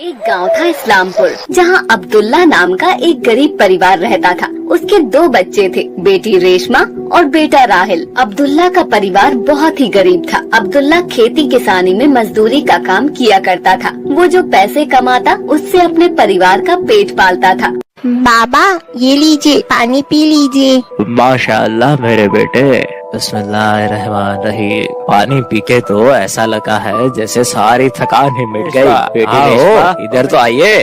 एक गांव था इस्लामपुर, जहां अब्दुल्ला नाम का एक गरीब परिवार रहता था। उसके 2 बच्चे थे, बेटी रेशमा और बेटा राहिल। अब्दुल्ला का परिवार बहुत ही गरीब था। अब्दुल्ला खेती किसानी में मजदूरी का काम किया करता था। वो जो पैसे कमाता उससे अपने परिवार का पेट पालता था। बाबा ये लीजिए, पानी पी लीजिए। माशाअल्लाह मेरे बेटे, बिस्मिल्लाहिर्रहमानिर्रहीम। पानी पी के तो ऐसा लगा है जैसे सारी थकान ही मिट गई। बेटी रेशमा, इधर तो आइए।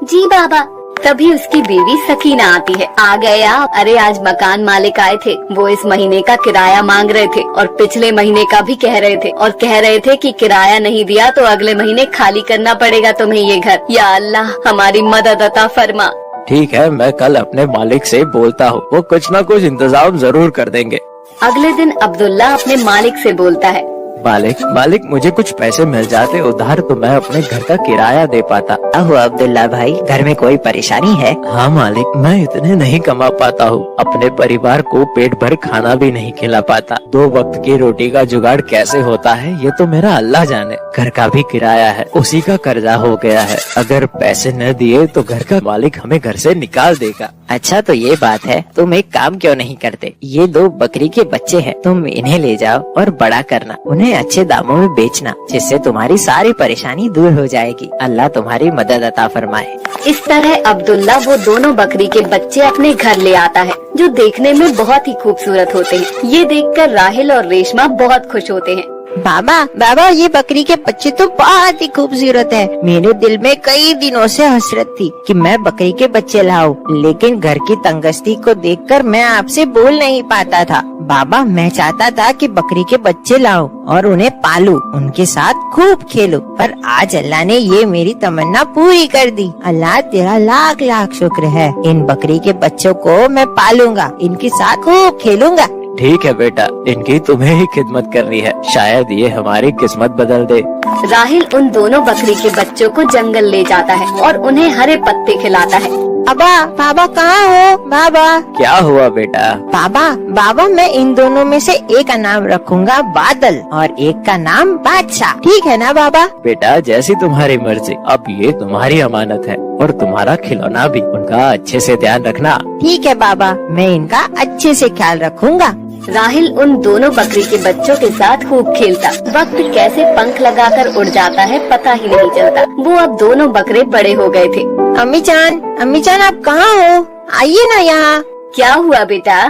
जी बाबा। तभी उसकी बीवी सकीना आती है। आ गए आप? अरे आज मकान मालिक आए थे, वो इस महीने का किराया मांग रहे थे और पिछले महीने का भी कह रहे थे, और कह रहे थे कि किराया नहीं दिया तो अगले महीने खाली करना पड़ेगा तुम्हें ये घर। या अल्लाह हमारी मदद अता फरमा। ठीक है, मैं कल अपने मालिक से बोलता हूँ, वो कुछ न कुछ इंतजाम जरूर कर देंगे। अगले दिन अब्दुल्ला अपने मालिक से बोलता है, मालिक मुझे कुछ पैसे मिल जाते उधार तो मैं अपने घर का किराया दे पाता। अब्दुल्ला भाई, घर में कोई परेशानी है? हाँ मालिक, मैं इतने नहीं कमा पाता हूँ, अपने परिवार को पेट भर खाना भी नहीं खिला पाता। 2 वक्त की रोटी का जुगाड़ कैसे होता है ये तो मेरा अल्लाह जाने। घर का भी किराया है, उसी का कर्जा हो गया है। अगर पैसे न दिए तो घर का मालिक हमें घर से निकाल देगा। अच्छा तो ये बात है, तुम एक काम क्यों नहीं करते? ये 2 बकरी के बच्चे हैं, तुम इन्हें ले जाओ और बड़ा करना, उन्हें अच्छे दामों में बेचना, जिससे तुम्हारी सारी परेशानी दूर हो जाएगी। अल्लाह तुम्हारी मदद अता फरमाए। इस तरह अब्दुल्ला वो दोनों बकरी के बच्चे अपने घर ले आता है, जो देखने में बहुत ही खूबसूरत होते हैं। ये देखकर राहिल और रेशमा बहुत खुश होते हैं। बाबा ये बकरी के बच्चे तो बहुत ही खूबसूरत है। मेरे दिल में कई दिनों से हसरत थी कि मैं बकरी के बच्चे लाऊं, लेकिन घर की तंगस्ती को देखकर मैं आपसे बोल नहीं पाता था। बाबा मैं चाहता था कि बकरी के बच्चे लाऊं और उन्हें पालूं, उनके साथ खूब खेलूं, पर आज अल्लाह ने ये मेरी तमन्ना पूरी कर दी। अल्लाह तेरा लाख लाख शुक्र है। इन बकरी के बच्चों को मैं पालूंगा, इनके साथ खूब खेलूंगा। ठीक है बेटा, इनकी तुम्हें ही खिदमत करनी है, शायद ये हमारी किस्मत बदल दे। राहिल उन दोनों बकरी के बच्चों को जंगल ले जाता है और उन्हें हरे पत्ते खिलाता है। बाबा कहाँ हो? बाबा क्या हुआ बेटा? बाबा मैं इन दोनों में से एक का नाम रखूंगा बादल और एक का नाम बादशाह, ठीक है ना बाबा? बेटा जैसी तुम्हारी मर्जी, अब ये तुम्हारी अमानत है और तुम्हारा खिलौना भी, उनका अच्छे से ध्यान रखना। ठीक है बाबा, मैं इनका अच्छे से ख्याल रखूंगा। राहिल उन दोनों बकरी के बच्चों के साथ खूब खेलता। वक्त कैसे पंख लगाकर उड़ जाता है पता ही नहीं चलता। वो अब दोनों बकरे बड़े हो गए थे। अम्मी जान आप कहाँ हो? आइए ना यहाँ। क्या हुआ बेटा?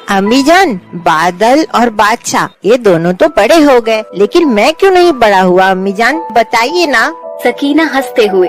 अम्मी जान, बादल और बादशाह ये दोनों तो बड़े हो गए, लेकिन मैं क्यों नहीं बड़ा हुआ? अम्मी जान बताइए ना। सकीना हंसते हुए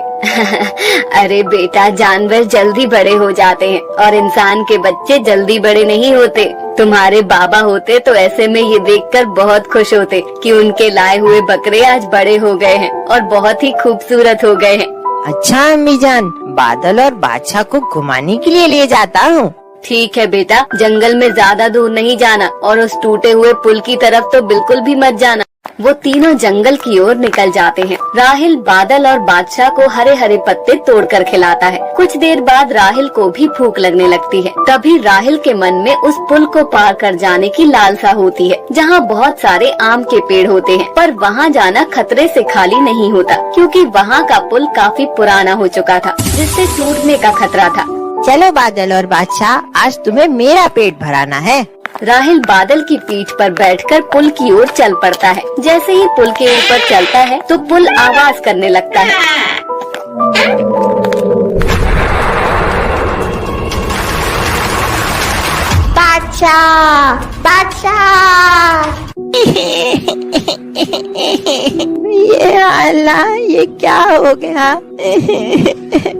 अरे बेटा, जानवर जल्दी बड़े हो जाते हैं और इंसान के बच्चे जल्दी बड़े नहीं होते। तुम्हारे बाबा होते तो ऐसे में ये देखकर बहुत खुश होते कि उनके लाए हुए बकरे आज बड़े हो गए हैं और बहुत ही खूबसूरत हो गए हैं। अच्छा अम्मी जान, बादल और बादशाह को घुमाने के लिए ले जाता हूँ। ठीक है बेटा, जंगल में ज्यादा दूर नहीं जाना और उस टूटे हुए पुल की तरफ तो बिल्कुल भी मत जाना। वो तीनों जंगल की ओर निकल जाते हैं। राहिल बादल और बादशाह को हरे हरे पत्ते तोड़कर खिलाता है। कुछ देर बाद राहिल को भी भूख लगने लगती है। तभी राहिल के मन में उस पुल को पार कर जाने की लालसा होती है, जहाँ बहुत सारे आम के पेड़ होते हैं, पर वहाँ जाना खतरे से खाली नहीं होता, क्योंकि वहाँ का पुल काफी पुराना हो चुका था, जिससे टूटने का खतरा था। चलो बादल और बादशाह, आज तुम्हें मेरा पेट भराना है। राहिल बादल की पीठ पर बैठकर पुल की ओर चल पड़ता है। जैसे ही पुल के ऊपर चलता है तो पुल आवाज करने लगता है। बादशाह ये अल्लाह, ये क्या हो गया?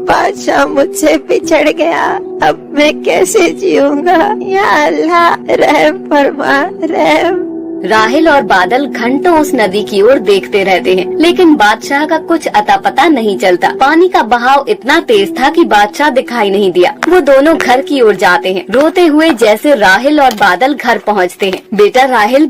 बादशाह मुझसे बिछड़ गया, अब मैं कैसे जीऊंगा? या अल्लाह रहम फरमा, रहम। राहिल और बादल घंटों उस नदी की ओर देखते रहते हैं, लेकिन बादशाह का कुछ अता पता नहीं चलता। पानी का बहाव इतना तेज था कि बादशाह दिखाई नहीं दिया। वो दोनों घर की ओर जाते हैं, रोते हुए। जैसे राहिल और बादल घर पहुंचते हैं, बेटा राहिल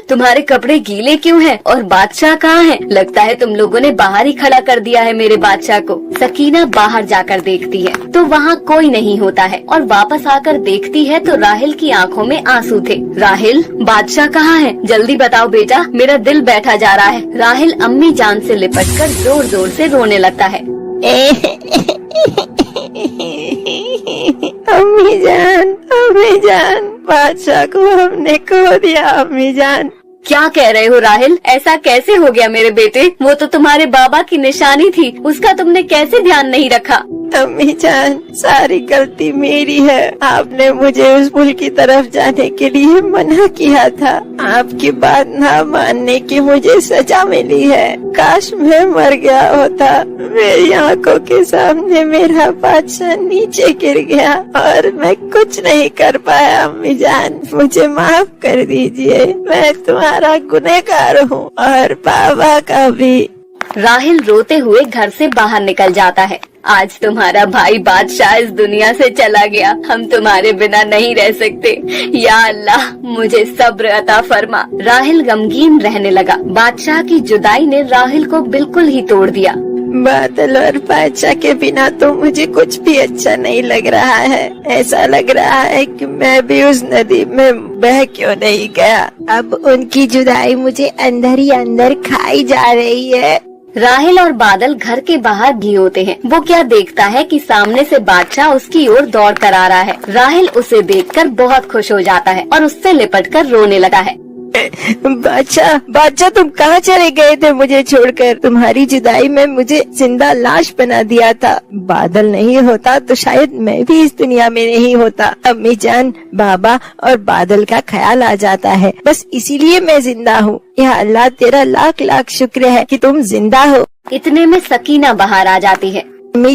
तुम्हारे कपड़े गीले क्यों हैं? और बादशाह कहाँ है? लगता है तुम लोगों ने बाहर ही खड़ा कर दिया है मेरे बादशाह को। सकीना बाहर जाकर देखती है तो वहाँ कोई नहीं होता है, और वापस आकर देखती है तो राहिल की आंखों में आंसू थे। राहिल, बादशाह कहाँ है? जल्दी बताओ बेटा, मेरा दिल बैठा जा रहा है। राहिल अम्मी जान से लिपटकर जोर जोर से रोने लगता है। अम्मी जान, बादशाह को हमने खो दिया अम्मी जान। क्या कह रहे हो राहिल? ऐसा कैसे हो गया मेरे बेटे? वो तो तुम्हारे बाबा की निशानी थी, उसका तुमने कैसे ध्यान नहीं रखा? अम्मी जान, सारी गलती मेरी है। आपने मुझे उस पुल की तरफ जाने के लिए मना किया था। आपकी बात ना मानने की मुझे सजा मिली है। काश मैं मर गया होता। मेरी आंखों के सामने मेरा बादशाह नीचे गिर गया और मैं कुछ नहीं कर पाया। अम्मी जान, मुझे माफ कर दीजिए। मैं तुम्हारा गुनहगार हूँ और बाबा का भी। राहिल रोते हुए घर से बाहर निकल जाता है। आज तुम्हारा भाई बादशाह इस दुनिया से चला गया, हम तुम्हारे बिना नहीं रह सकते। या अल्लाह, मुझे सब्र अता फरमा। राहिल गमगीन रहने लगा। बादशाह की जुदाई ने राहिल को बिल्कुल ही तोड़ दिया। बादल और बादशाह के बिना तो मुझे कुछ भी अच्छा नहीं लग रहा है। ऐसा लग रहा है कि मैं भी उस नदी में बह क्यों नहीं गया। अब उनकी जुदाई मुझे अंदर ही अंदर खाई जा रही है। राहिल और बादल घर के बाहर घी होते हैं। वो क्या देखता है कि सामने से बादशाह उसकी ओर दौड़ कर आ रहा है। राहिल उसे देखकर बहुत खुश हो जाता है और उससे लिपटकर रोने लगा है। बादशाह तुम कहाँ चले गए थे मुझे छोड़कर? तुम्हारी जुदाई में मुझे जिंदा लाश बना दिया था। बादल नहीं होता तो शायद मैं भी इस दुनिया में नहीं होता। अम्मी जान, बाबा और बादल का ख्याल आ जाता है, बस इसीलिए मैं जिंदा हूँ। या अल्लाह, तेरा लाख लाख शुक्र है कि तुम जिंदा हो। इतने में सकीना बाहर आ जाती है। अम्मी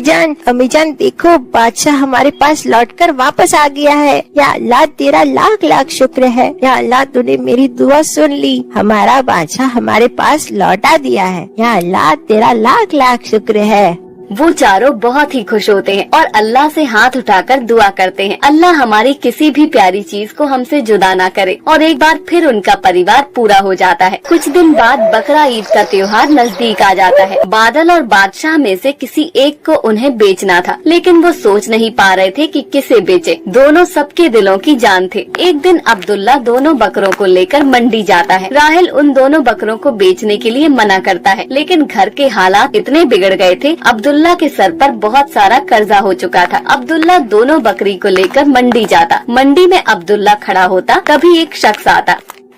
जान देखो, बादशाह हमारे पास लौटकर वापस आ गया है। या अल्लाह, तेरा लाख लाख शुक्र है। या अल्लाह, तूने मेरी दुआ सुन ली, हमारा बादशाह हमारे पास लौटा दिया है। या अल्लाह, तेरा लाख लाख शुक्र है। वो चारों बहुत ही खुश होते हैं और अल्लाह से हाथ उठाकर दुआ करते हैं, अल्लाह हमारी किसी भी प्यारी चीज को हमसे जुदा ना करे। और एक बार फिर उनका परिवार पूरा हो जाता है। कुछ दिन बाद बकरा ईद का त्योहार नजदीक आ जाता है। बादल और बादशाह में से किसी एक को उन्हें बेचना था, लेकिन वो सोच नहीं पा रहे थे कि किसे बेचे। दोनों सबके दिलों की जान थे। एक दिन अब्दुल्ला दोनों बकरों को लेकर मंडी जाता है। राहिल उन दोनों बकरों को बेचने के लिए मना करता है, लेकिन घर के हालात इतने बिगड़ गए थे, अब्दुल्ला के सर पर बहुत सारा कर्जा हो चुका था। अब्दुल्ला दोनों बकरी को लेकर मंडी जाता। मंडी में अब्दुल्ला खड़ा होता, तभी एक शख्स आता।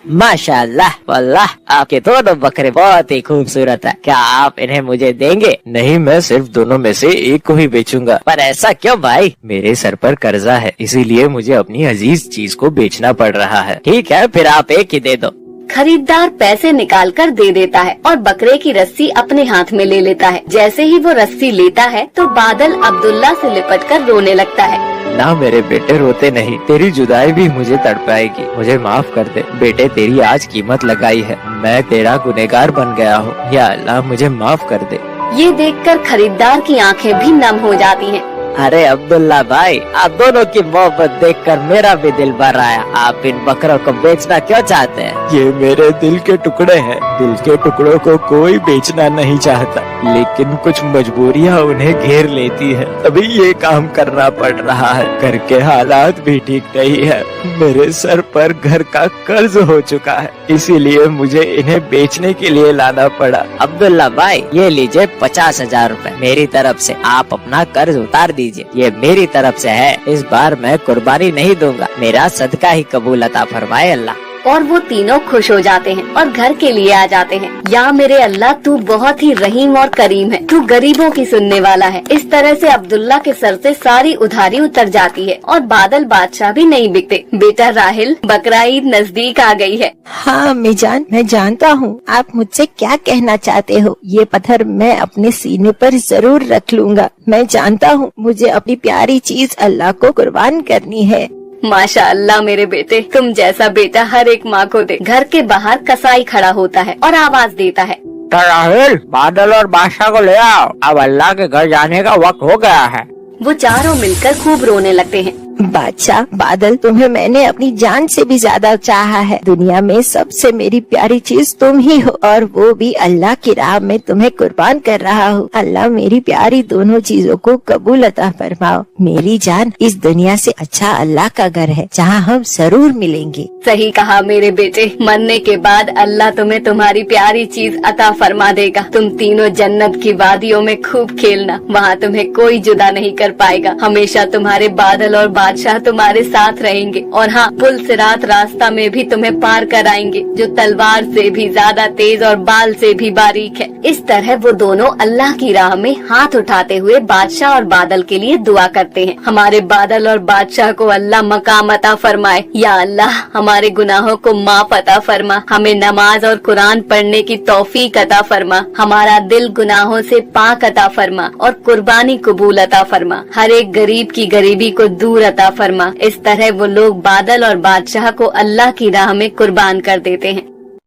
माशाअल्लाह, वल्लाह आपके दोनों बकरे बहुत ही खूबसूरत है। क्या आप इन्हें मुझे देंगे? नहीं, मैं सिर्फ दोनों में से एक को ही बेचूंगा। पर ऐसा क्यों भाई? मेरे सर पर कर्जा है, इसीलिए मुझे अपनी अजीज चीज को बेचना पड़ रहा है। ठीक है, फिर आप एक ही दे दो। खरीदार पैसे निकालकर दे देता है और बकरे की रस्सी अपने हाथ में ले लेता है। जैसे ही वो रस्सी लेता है तो बादल अब्दुल्ला से लिपटकर रोने लगता है। ना मेरे बेटे, रोते नहीं, तेरी जुदाई भी मुझे तड़पाएगी। मुझे माफ कर दे बेटे, तेरी आज कीमत लगाई है। मैं तेरा गुनहगार बन गया हूँ। या अल्लाह, मुझे माफ कर दे। ये देखकर खरीदार की आंखें भी नम हो जाती हैं। अरे अब्दुल्ला भाई, आप दोनों की मोहब्बत देखकर मेरा भी दिल भर आया। आप इन बकरों को बेचना क्यों चाहते हैं? ये मेरे दिल के टुकड़े हैं। दिल के टुकड़ों को कोई बेचना नहीं चाहता, लेकिन कुछ मजबूरियाँ उन्हें घेर लेती है, तभी ये काम करना पड़ रहा है। घर के हालात भी ठीक नहीं है। मेरे सर पर घर का कर्ज हो चुका है, इसीलिए मुझे इन्हें बेचने के लिए लाना पड़ा। अब्दुल्ला भाई, ये लीजिए 50,000 रूपए मेरी तरफ से। आप अपना कर्ज उतार दीजिए, ये मेरी तरफ से है। इस बार मैं कुर्बानी नहीं दूंगा, मेरा सदका ही कबूल अता फरमाए अल्लाह। और वो तीनों खुश हो जाते हैं और घर के लिए आ जाते हैं। या मेरे अल्लाह, तू बहुत ही रहीम और करीम है, तू गरीबों की सुनने वाला है। इस तरह से अब्दुल्ला के सर से सारी उधारी उतर जाती है और बादल बादशाह भी नहीं बिकते। बेटा राहिल, बकरा ईद नजदीक आ गई है। हाँ अम्मी जान, मैं जानता हूँ आप मुझसे क्या कहना चाहते हो। ये पत्थर मैं अपने सीने पर जरूर रख लूँगा। मैं जानता हूँ मुझे अपनी प्यारी चीज अल्लाह को कुर्बान करनी है। माशाअल्लाह मेरे बेटे, तुम जैसा बेटा हर एक माँ को दे। घर के बाहर कसाई खड़ा होता है और आवाज देता है, राहिल, बादल और बादशाह को ले आओ, अब अल्लाह के घर जाने का वक्त हो गया है। वो चारों मिलकर खूब रोने लगते हैं। बादशाह बादल, तुम्हें मैंने अपनी जान से भी ज्यादा चाहा है। दुनिया में सबसे मेरी प्यारी चीज तुम ही हो और वो भी अल्लाह की राह में तुम्हें कुर्बान कर रहा हूँ। अल्लाह मेरी प्यारी दोनों चीजों को कबूल अता फरमाओ। मेरी जान, इस दुनिया से अच्छा अल्लाह का घर है जहाँ हम जरूर मिलेंगे। सही कहा मेरे बेटे, मरने के बाद अल्लाह तुम्हें तुम्हारी प्यारी चीज अता फरमा देगा। तुम तीनों जन्नत की वादियों में खूब खेलना, वहाँ तुम्हें कोई जुदा नहीं कर पाएगा। हमेशा तुम्हारे बादल और बादशाह तुम्हारे साथ रहेंगे और हाँ, पुल सिरात रास्ता में भी तुम्हें पार कराएंगे, जो तलवार से भी ज्यादा तेज और बाल से भी बारीक है। इस तरह वो दोनों अल्लाह की राह में हाथ उठाते हुए बादशाह और बादल के लिए दुआ करते हैं। हमारे बादल और बादशाह को अल्लाह मकाम अता फरमाए। या अल्लाह, हमारे गुनाहों को माफ अता फरमा, हमें नमाज और कुरान पढ़ने की तौफीक अता फरमा, हमारा दिल गुनाहों से पाक अता फरमा और कुर्बानी कबूल अता फरमा, हर एक गरीब की गरीबी को दूर अता फरमा। इस तरह वो लोग बादल और बादशाह को अल्लाह की राह में कुर्बान कर देते हैं।